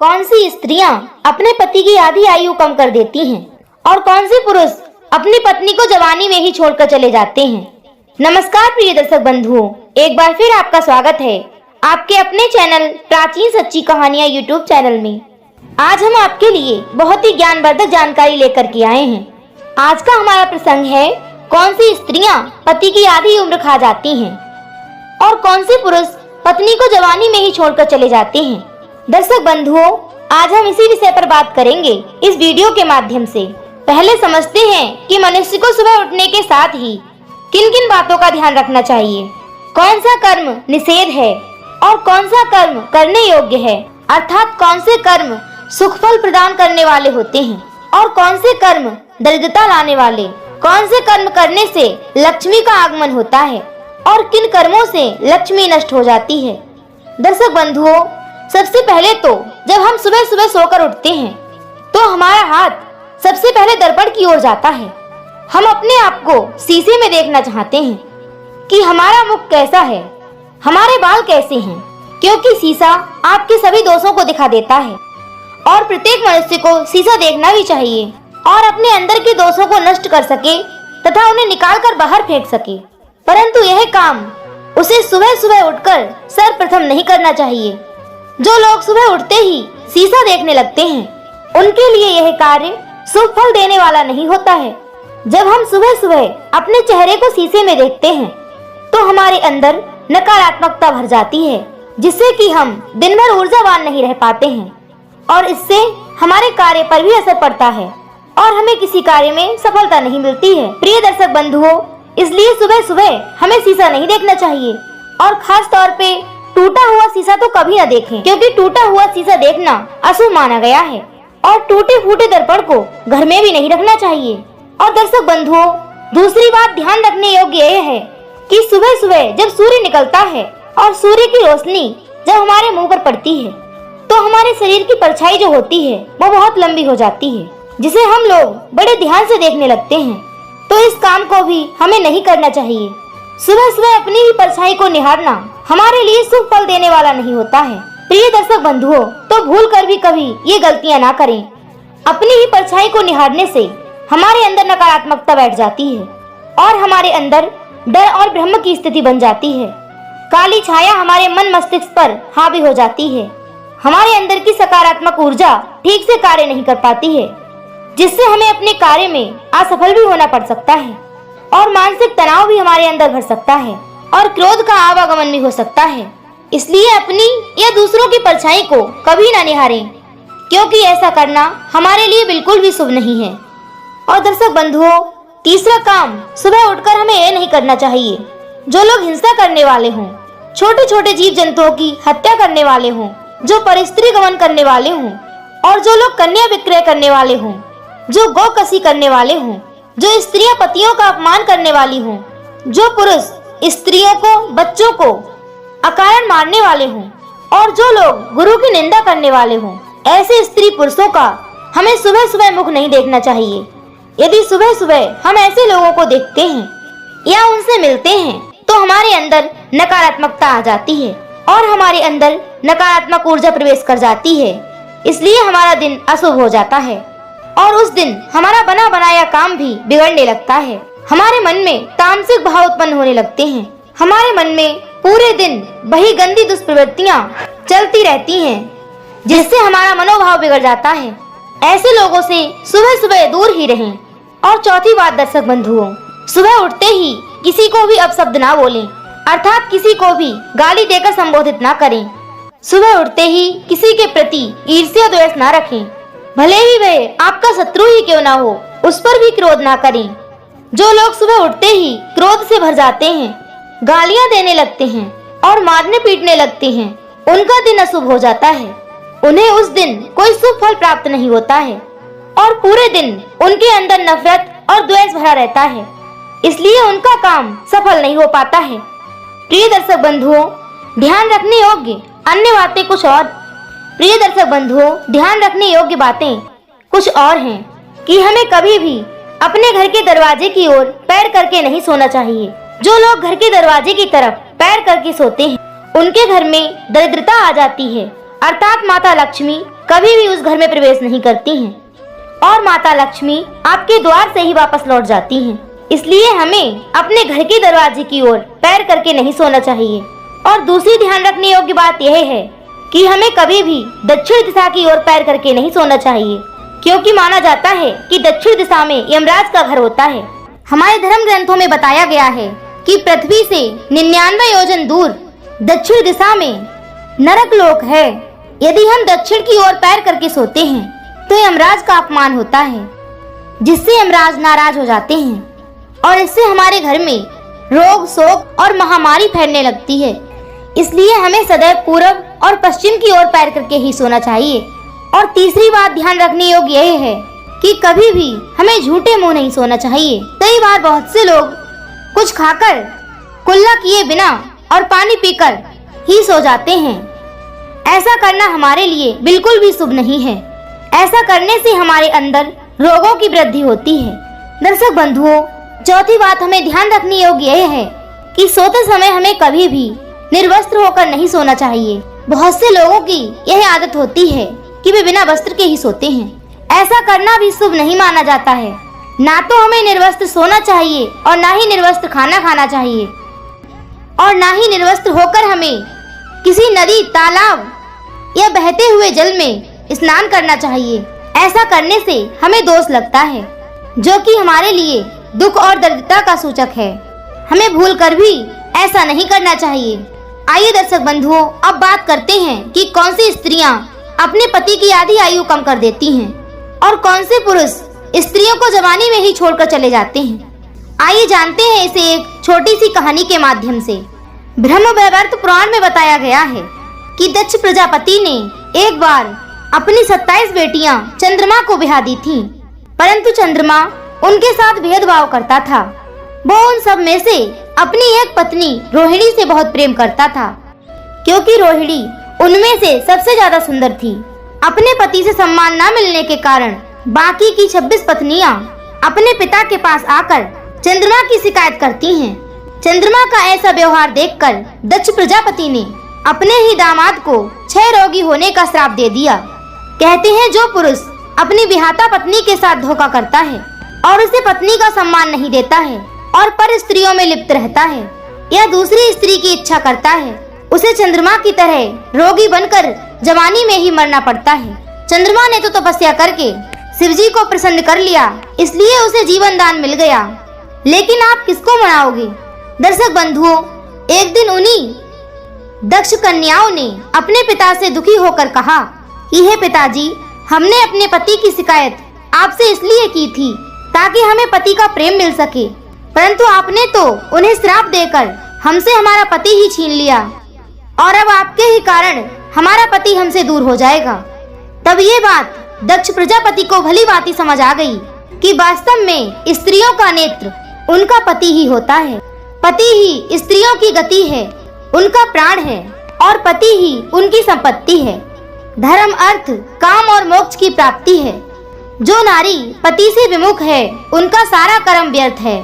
कौन सी स्त्रियां अपने पति की आधी आयु कम कर देती हैं और कौन से पुरुष अपनी पत्नी को जवानी में ही छोड़कर चले जाते हैं। नमस्कार प्रिय दर्शक बंधुओं, एक बार फिर आपका स्वागत है आपके अपने चैनल प्राचीन सच्ची कहानियां यूट्यूब चैनल में। आज हम आपके लिए बहुत ही ज्ञानवर्धक जानकारी लेकर के आए हैं। आज का हमारा प्रसंग है, कौन सी स्त्रियां पति की आधी उम्र खा जाती हैं और कौन से पुरुष पत्नी को जवानी में ही छोड़कर चले जाते हैं। दर्शक बंधुओं, आज हम इसी विषय पर बात करेंगे इस वीडियो के माध्यम से। पहले समझते हैं कि मनुष्य को सुबह उठने के साथ ही किन किन बातों का ध्यान रखना चाहिए। कौन सा कर्म निषेध है और कौन सा कर्म करने योग्य है, अर्थात कौन से कर्म सुख फल प्रदान करने वाले होते हैं और कौन से कर्म दरिद्रता लाने वाले। कौन से कर्म करने से लक्ष्मी का आगमन होता है और किन कर्मों से लक्ष्मी नष्ट हो जाती है। दर्शक बंधुओं, सबसे पहले तो जब हम सुबह सुबह सोकर उठते हैं तो हमारा हाथ सबसे पहले दर्पण की ओर जाता है। हम अपने आप को शीशे में देखना चाहते हैं कि हमारा मुख कैसा है, हमारे बाल कैसे हैं, क्योंकि शीशा आपके सभी दोषों को दिखा देता है और प्रत्येक मनुष्य को शीशा देखना भी चाहिए और अपने अंदर के दोषों को नष्ट कर सके तथा उन्हें निकालकर बाहर फेंक सके। परंतु यह काम उसे सुबह सुबह उठकर सर्वप्रथम नहीं करना चाहिए। जो लोग सुबह उठते ही शीशा देखने लगते हैं, उनके लिए यह कार्य शुभ फल देने वाला नहीं होता है। जब हम सुबह सुबह अपने चेहरे को शीशे में देखते हैं तो हमारे अंदर नकारात्मकता भर जाती है, जिससे कि हम दिन भर ऊर्जावान नहीं रह पाते हैं और इससे हमारे कार्य पर भी असर पड़ता है और हमें किसी कार्य में सफलता नहीं मिलती है। प्रिय दर्शक बंधुओं, इसलिए सुबह सुबह हमें शीशा नहीं देखना चाहिए और खास तौर पे टूटा हुआ शीशा तो कभी न देखें, क्योंकि टूटा हुआ शीशा देखना अशुभ माना गया है और टूटे फूटे दर्पण को घर में भी नहीं रखना चाहिए। और दर्शक बंधुओं, दूसरी बात ध्यान रखने योग्य यह है कि सुबह सुबह जब सूर्य निकलता है और सूर्य की रोशनी जब हमारे मुंह पर पड़ती है तो हमारे शरीर की परछाई जो होती है वो बहुत लंबी हो जाती है, जिसे हम लोग बड़े ध्यान से देखने लगते हैं। तो इस काम को भी हमें नहीं करना चाहिए। सुबह सुबह अपनी ही परछाई को निहारना हमारे लिए शुभ फल देने वाला नहीं होता है। प्रिय दर्शक बंधुओं, तो भूल कर भी कभी ये गलतियां ना करें। अपनी ही परछाई को निहारने से हमारे अंदर नकारात्मकता बैठ जाती है और हमारे अंदर डर और भ्रम की स्थिति बन जाती है। काली छाया हमारे मन मस्तिष्क पर हावी हो जाती है। हमारे अंदर की सकारात्मक ऊर्जा ठीक से कार्य नहीं कर पाती है, जिससे हमें अपने कार्य में असफल भी होना पड़ सकता है और मानसिक तनाव भी हमारे अंदर भर सकता है और क्रोध का आवागमन भी हो सकता है। इसलिए अपनी या दूसरों की परछाई को कभी ना निहारें, क्योंकि ऐसा करना हमारे लिए बिल्कुल भी शुभ नहीं है। और दर्शक बंधुओं, तीसरा काम सुबह उठकर हमें यह नहीं करना चाहिए। जो लोग हिंसा करने वाले हों, छोटे छोटे जीव जंतुओं की हत्या करने वाले हों, जो परस्त्री गमन करने वाले हों और जो लोग कन्या विक्रय करने वाले हों, जो गौकसी करने वाले हों, जो स्त्रियां पतियों का अपमान करने वाली हों, जो पुरुष स्त्रियों को बच्चों को अकारण मारने वाले हों और जो लोग गुरु की निंदा करने वाले हों, ऐसे स्त्री पुरुषों का हमें सुबह सुबह मुख नहीं देखना चाहिए। यदि सुबह सुबह हम ऐसे लोगों को देखते हैं या उनसे मिलते हैं तो हमारे अंदर नकारात्मकता आ जाती है और हमारे अंदर नकारात्मक ऊर्जा प्रवेश कर जाती है। इसलिए हमारा दिन अशुभ हो जाता है और उस दिन हमारा बना बनाया काम भी बिगड़ने लगता है। हमारे मन में तामसिक भाव उत्पन्न होने लगते हैं। हमारे मन में पूरे दिन वही गंदी दुष्प्रवृत्तियां चलती रहती हैं, जिससे हमारा मनोभाव बिगड़ जाता है। ऐसे लोगों से सुबह सुबह दूर ही रहें। और चौथी बात दर्शक बंधुओं, सुबह उठते ही किसी को भी अपशब्द ना बोलें, अर्थात किसी को भी गाली देकर संबोधित ना करें। सुबह उठते ही किसी के प्रति ईर्ष्या द्वेष ना रखें, भले ही वह आपका शत्रु ही क्यों ना हो, उस पर भी क्रोध ना करें। जो लोग सुबह उठते ही क्रोध से भर जाते हैं, गालियां देने लगते हैं और मारने पीटने लगते हैं, उनका दिन अशुभ हो जाता है। उन्हें उस दिन कोई शुभ फल प्राप्त नहीं होता है और पूरे दिन उनके अंदर नफरत और द्वेष भरा रहता है। इसलिए उनका काम सफल नहीं हो पाता है। प्रिय दर्शक बंधुओं, ध्यान रखने योग्य अन्य बातें कुछ और। प्रिय दर्शक बंधुओं, ध्यान रखने योग्य बातें कुछ और हैं कि हमें कभी भी अपने घर के दरवाजे की ओर पैर करके नहीं सोना चाहिए। जो लोग घर के दरवाजे की तरफ पैर करके सोते हैं, उनके घर में दरिद्रता आ जाती है, अर्थात माता लक्ष्मी कभी भी उस घर में प्रवेश नहीं करती हैं और माता लक्ष्मी आपके द्वार से ही वापस लौट जाती हैं। इसलिए हमें अपने घर के दरवाजे की ओर पैर करके नहीं सोना चाहिए। और दूसरी ध्यान रखने योग्य बात यह है कि हमें कभी भी दक्षिण दिशा की ओर पैर करके नहीं सोना चाहिए, क्योंकि माना जाता है कि दक्षिण दिशा में यमराज का घर होता है। हमारे धर्म ग्रंथों में बताया गया है कि पृथ्वी से 99 योजन दूर दक्षिण दिशा में नरक लोक है। यदि हम दक्षिण की ओर पैर करके सोते हैं तो यमराज का अपमान होता है, जिससे यमराज नाराज हो जाते हैं और इससे हमारे घर में रोग, शोक और महामारी फैलने लगती है। इसलिए हमें सदैव पूर्व और पश्चिम की ओर पैर करके ही सोना चाहिए। और तीसरी बात ध्यान रखने योग्य यह है कि कभी भी हमें झूठे मुंह नहीं सोना चाहिए। कई बार बहुत से लोग कुछ खाकर, कुल्ला किए बिना और पानी पीकर ही सो जाते हैं। ऐसा करना हमारे लिए बिल्कुल भी शुभ नहीं है। ऐसा करने से हमारे अंदर रोगों की वृद्धि होती है। दर्शक बंधुओं, चौथी बात हमें ध्यान रखनी योग्य यह है कि सोते समय हमें कभी भी निर्वस्त्र होकर नहीं सोना चाहिए। बहुत से लोगों की यह आदत होती है कि वे बिना वस्त्र के ही सोते हैं। ऐसा करना भी शुभ नहीं माना जाता है। ना तो हमें निर्वस्त्र सोना चाहिए और ना ही निर्वस्त्र खाना खाना चाहिए, और ना ही निर्वस्त्र होकर हमें किसी नदी, तालाब या बहते हुए जल में स्नान करना चाहिए। ऐसा करने से हमें दोष लगता है, जो कि हमारे लिए दुख और दरिद्रता का सूचक है। हमें भूल कर भी ऐसा नहीं करना चाहिए। आइए दर्शक बंधुओं, अब बात करते हैं कि कौन सी स्त्रियां अपने पति की आधी आयु कम कर देती हैं और कौन से पुरुष स्त्रियों को जवानी में ही छोड़कर चले जाते हैं। आइए जानते हैं इसे एक छोटी सी कहानी के माध्यम से। ब्रह्म वैवर्त पुराण में बताया गया है कि दक्ष प्रजापति ने एक बार अपनी 27 बेटियां चंद्रमा को ब्याह दी थीं, परंतु चंद्रमा उनके साथ भेदभाव करता था। वो उन सब में से अपनी एक पत्नी रोहिणी से बहुत प्रेम करता था, क्योंकि रोहिणी उनमें से सबसे ज्यादा सुंदर थी। अपने पति से सम्मान न मिलने के कारण बाकी की 26 पत्नियां अपने पिता के पास आकर चंद्रमा की शिकायत करती हैं। चंद्रमा का ऐसा व्यवहार देखकर दक्ष प्रजापति ने अपने ही दामाद को क्षय रोगी होने का श्राप दे दिया। कहते हैं, जो पुरुष अपनी विहाता पत्नी के साथ धोखा करता है और उसे पत्नी का सम्मान नहीं देता है और पर स्त्रियों में लिप्त रहता है या दूसरी स्त्री की इच्छा करता है, उसे चंद्रमा की तरह रोगी बनकर जवानी में ही मरना पड़ता है। चंद्रमा ने तो तपस्या करके शिवजी को प्रसन्न कर लिया, इसलिए उसे जीवन दान मिल गया। लेकिन आप किसको मनाओगे? दर्शक बंधुओं, एक दिन उन्हीं दक्ष कन्याओं ने अपने पिता से दुखी होकर कहा कि हे पिताजी, हमने अपने पति की शिकायत आपसे इसलिए की थी ताकि हमें पति का प्रेम मिल सके, परंतु आपने तो उन्हें श्राप देकर हमसे हमारा पति ही छीन लिया और अब आपके ही कारण हमारा पति हमसे दूर हो जाएगा। तब ये बात दक्ष प्रजापति को भली भांति समझ आ गई कि वास्तव में स्त्रियों का नेत्र उनका पति ही होता है। पति ही स्त्रियों की गति है, उनका प्राण है और पति ही उनकी संपत्ति है। धर्म, अर्थ, काम और मोक्ष की प्राप्ति है। जो नारी पति से विमुख है, उनका सारा कर्म व्यर्थ है।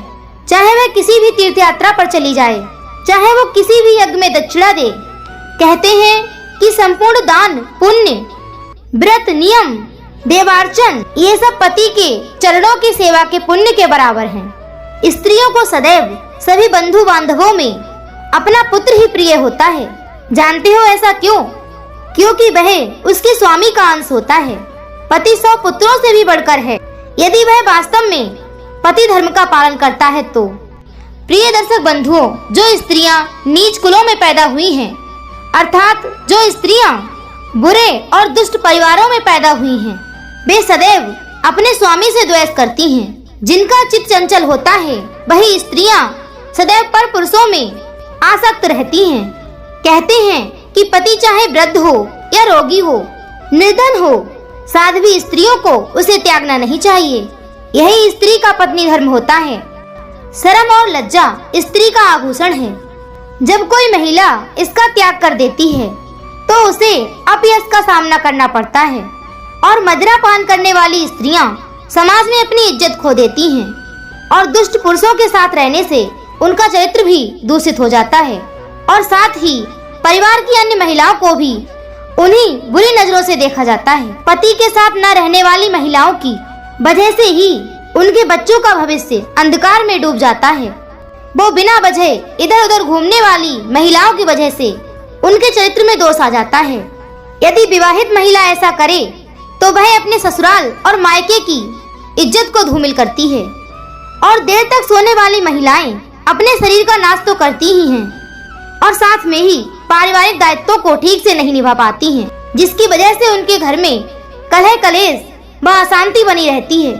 चाहे वह किसी भी तीर्थ यात्रा पर चली जाए, चाहे वो किसी भी यज्ञ में दक्षिणा दे। कहते हैं कि संपूर्ण दान, पुण्य, व्रत, नियम, देवार्चन, ये सब पति के चरणों की सेवा के पुण्य के बराबर हैं। स्त्रियों को सदैव सभी बंधु बांधवों में अपना पुत्र ही प्रिय होता है। जानते हो ऐसा क्यों? क्योंकि वह उसके स्वामी का अंश होता है। पति 100 पुत्रों से भी बढ़कर है, यदि वह वास्तव में पति धर्म का पालन करता है तो। प्रिय दर्शक बंधुओं, जो स्त्रियां नीच कुलों में पैदा हुई हैं, अर्थात जो स्त्रियां बुरे और दुष्ट परिवारों में पैदा हुई हैं, वे सदैव अपने स्वामी से द्वेष करती हैं। जिनका चित्त चंचल होता है, वही स्त्रियां सदैव पर पुरुषों में आसक्त रहती हैं। कहते हैं कि पति चाहे वृद्ध हो या रोगी हो, निर्धन हो, साध्वी स्त्रियों को उसे त्यागना नहीं चाहिए। यही स्त्री का पत्नी धर्म होता है। शर्म और लज्जा स्त्री का आभूषण है। जब कोई महिला इसका त्याग कर देती है तो उसे अपयश का सामना करना पड़ता है और मदिरा पान करने वाली स्त्रियां समाज में अपनी इज्जत खो देती हैं और दुष्ट पुरुषों के साथ रहने से उनका चरित्र भी दूषित हो जाता है और साथ ही परिवार की अन्य महिलाओं को भी उन्हें बुरी नजरों से देखा जाता है। पति के साथ न रहने वाली महिलाओं की वजह से ही उनके बच्चों का भविष्य अंधकार में डूब जाता है। वो बिना वजह इधर उधर घूमने वाली महिलाओं की वजह से उनके चरित्र में दोष आ जाता है। यदि विवाहित महिला ऐसा करे तो वह अपने ससुराल और मायके की इज्जत को धूमिल करती है और देर तक सोने वाली महिलाएं अपने शरीर का नाश तो करती ही हैं और साथ में ही पारिवारिक दायित्वों को ठीक से नहीं निभा पाती हैं, जिसकी वजह से उनके घर में कलह कलेश व अशांति बनी रहती है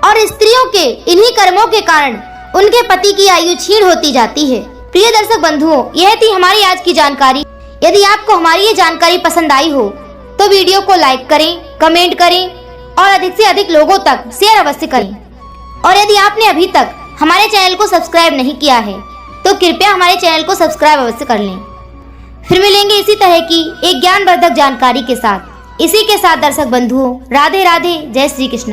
और स्त्रियों के इन्हीं कर्मों के कारण उनके पति की आयु क्षीण होती जाती है। प्रिय दर्शक बंधुओं, यह थी हमारी आज की जानकारी। यदि आपको हमारी ये जानकारी पसंद आई हो तो वीडियो को लाइक करें, कमेंट करें और अधिक से अधिक लोगों तक शेयर अवश्य करें। और यदि आपने अभी तक हमारे चैनल को सब्सक्राइब नहीं किया है तो कृपया हमारे चैनल को सब्सक्राइब अवश्य कर लें। फिर मिलेंगे इसी तरह की एक ज्ञानवर्धक जानकारी के साथ। इसी के साथ दर्शक बंधुओं, राधे राधे, जय श्री कृष्ण।